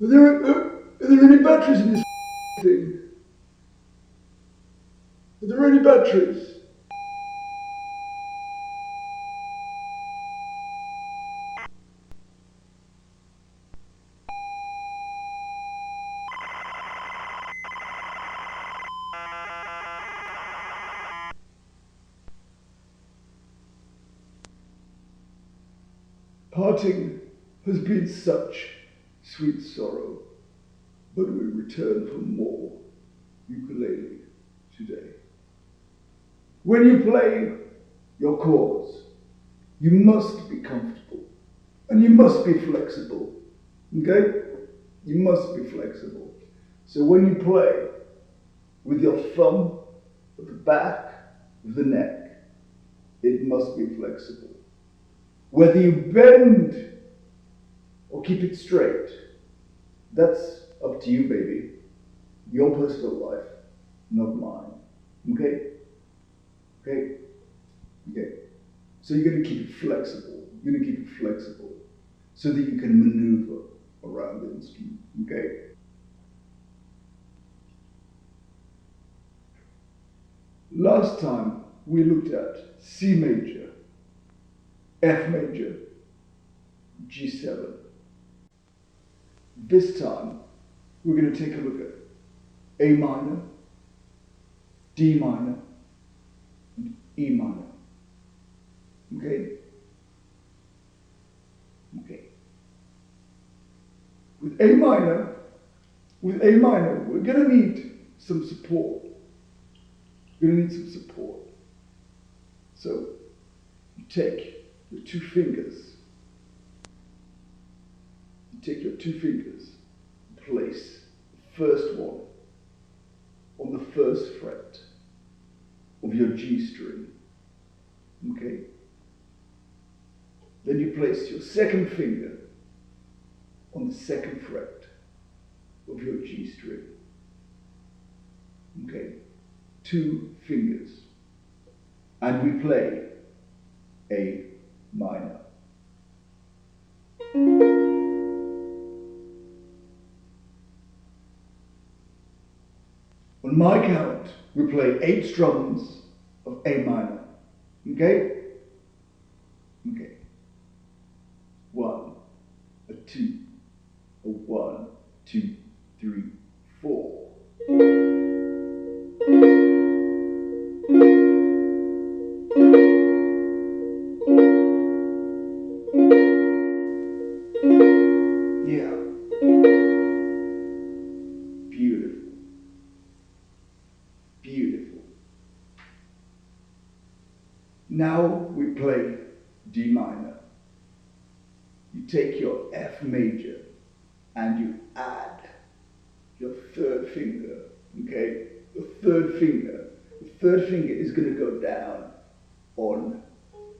Are there any batteries in this thing? Are there any batteries? Parting has been such sweet sorrow, but we return for more ukulele today. When you play your chords, you must be comfortable and you must be flexible, okay? You must be flexible. So when you play with your thumb at the back of the neck, it must be flexible. Whether you bend or keep it straight, that's up to you, baby. Your personal life, not mine. Okay? Okay? Okay. So you're going to keep it flexible. You're going to keep it flexible so that you can maneuver around the instrument. Okay? Last time we looked at C major, F major, G7. This time we're going to take a look at A minor, D minor, and E minor. Okay? Okay. With A minor, we're going to need some support. You're going to need some support. So you take your two fingers. You take your two fingers, place the first one on the first fret of your G string. Okay? Then you place your second finger on the second fret of your G string. Okay? Two fingers. And we play A minor. On my count, we play 8 strums of A minor. Okay? Okay. 1, a 2, a 1, 2, 3, 4. Yeah. Beautiful. Beautiful. Now we play D minor. You take your F major and you add your third finger, okay? The third finger is going to go down on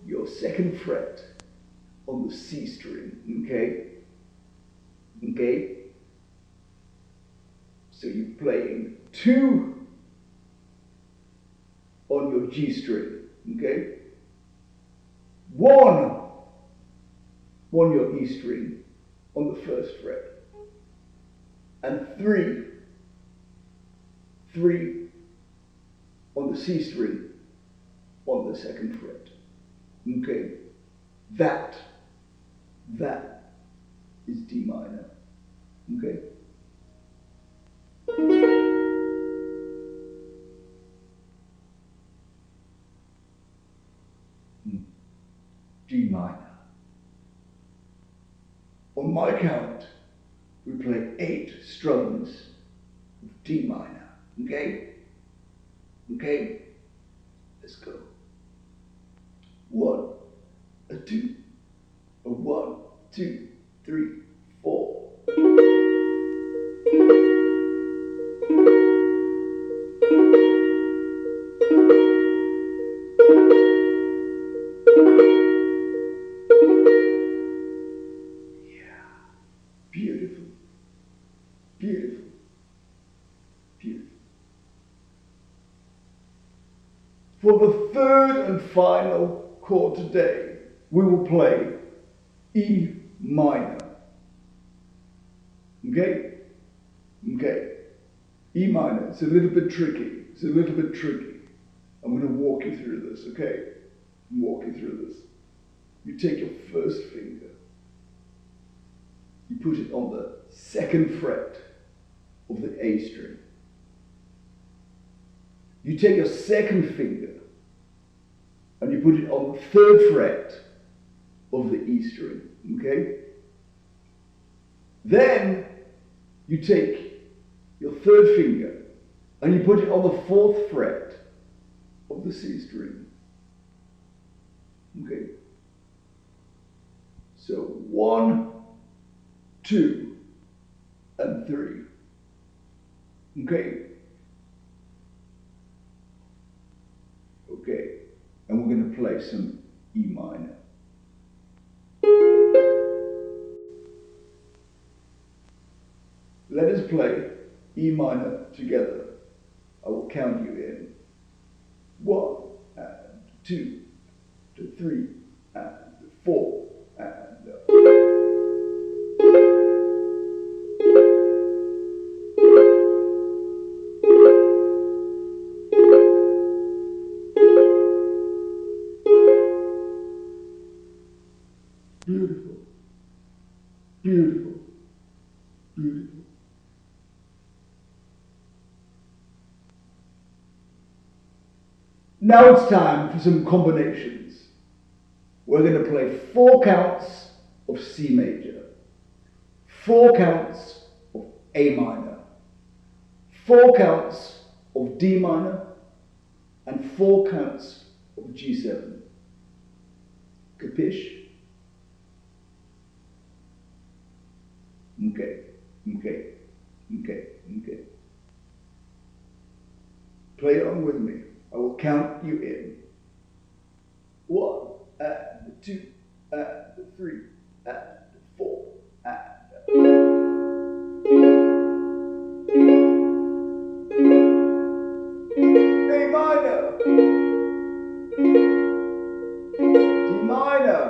your second fret on the C string, okay? Okay? So you're playing 2 on your G string, okay? 1 on your E string on the first fret, and 3 on the C string on the second fret. Okay? That is D minor. Okay? D minor. On my count, we play 8 strums of D minor. Okay? Okay? Let's go. 1, a 2, a 1, 2, 3, 4. Beautiful, beautiful, beautiful. For the third and final chord today, we will play E minor. Okay? Okay. E minor, it's a little bit tricky. It's a little bit tricky. I'm going to walk you through this, okay? Walk you through this. You take your first finger, you put it on the second fret of the A string. You take your second finger and you put it on the third fret of the E string, okay? Then you take your third finger and you put it on the fourth fret of the C string, okay? So 1, 2, and 3, okay? Okay, and we're going to play some E minor. Let us play E minor together. I will count you in. 1, and 2, to 3, and 4, and beautiful, beautiful, beautiful. Now it's time for some combinations. We're going to play 4 counts of C major, 4 counts of A minor, 4 counts of D minor, and 4 counts of G7. Capiche? Okay, okay, okay, okay. Play along with me. I will count you in. 1, and 2, and 3, and 4, and A minor, D minor,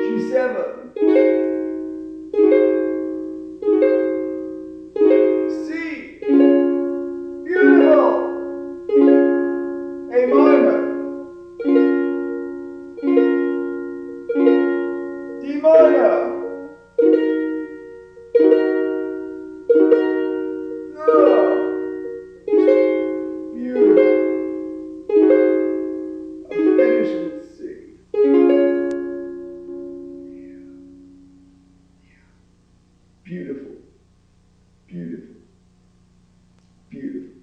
G7, C, beautiful, A minor, D minor, beautiful, beautiful, beautiful.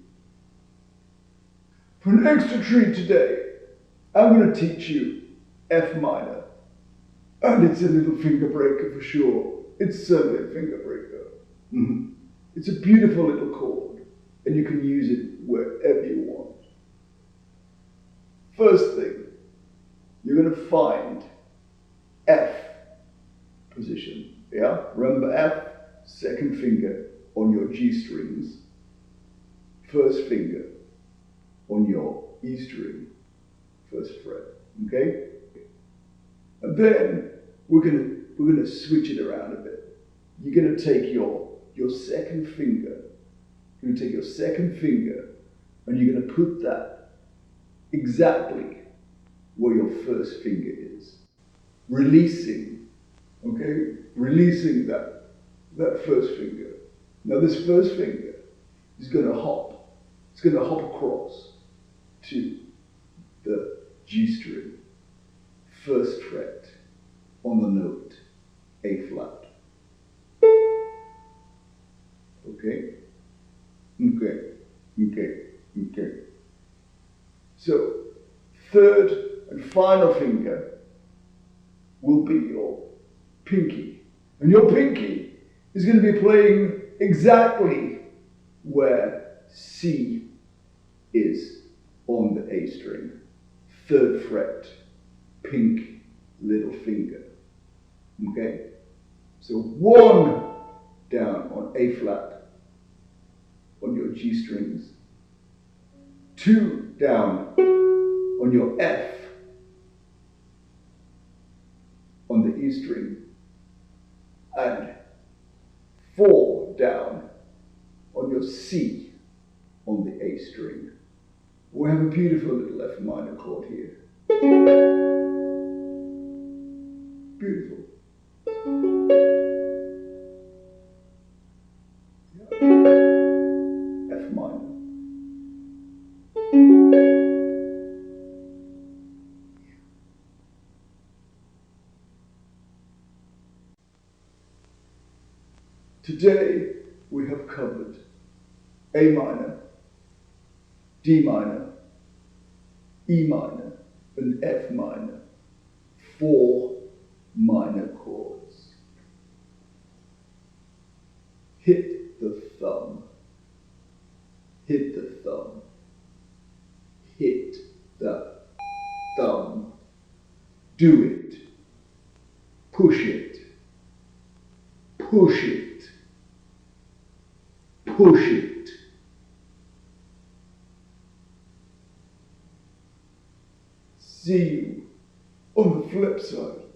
For an extra treat today, I'm going to teach you F minor. And it's a little finger breaker for sure. It's certainly a finger breaker. Mm-hmm. It's a beautiful little chord, and you can use it wherever you want. First thing, you're going to find F position. Yeah? Remember F, second finger on your G strings, first finger on your E string, first fret. Okay? And then we're gonna switch it around a bit. You're gonna take your second finger. You're gonna take your second finger and you're gonna put that exactly where your first finger is. Releasing, okay? Releasing that first finger. Now this first finger is gonna hop. It's gonna hop across to the G string, first fret on the note A flat. Okay? Okay, okay, okay. So, third and final finger will be your pinky. And your pinky is going to be playing exactly where C is on the A string. Third fret, pink little finger. Okay? So 1 down on A flat on your G strings, 2 down on your F on the E string and 4 down on your C on the A string. We have a beautiful little F minor chord here. Beautiful. Yeah. F minor. Today we have covered A minor, D minor, E minor, and F minor, 4 minor chords. Hit the thumb, hit the thumb, hit the thumb. Do it, push it, push it, push it. See you on the flip side.